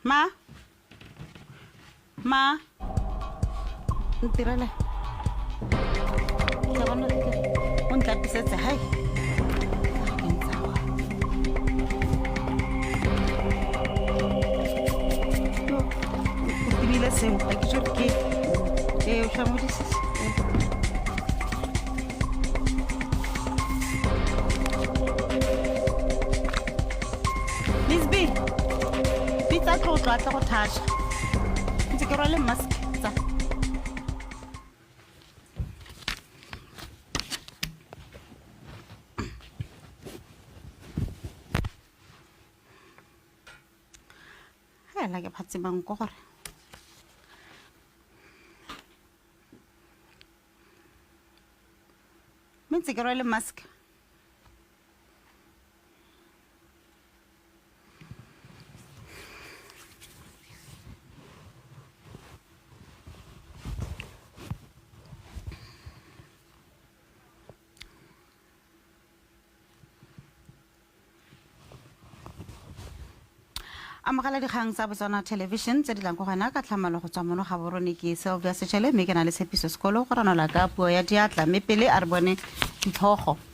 Ma? Ma? Ntirele. Ke bona o ntlapisetse hai. Ke ntsawa. O tibile seo, ha ke jure ke. O hlamodisise. Miss B. Pizza tlotlo atla go thasha. Ntse ke rwale mask tsa. Hela ke phatsimang ko gore. Ntse ke rwale mask. Amagala dikgang tsa Botswana Television tse di tlang go gana ka tlhamalo go tswa mono ga borone ke Sylvia Sechele mme ke na le Tshepiso Sekolo go ranola ka puo ya diatla mme pele a re bone ditlhogo.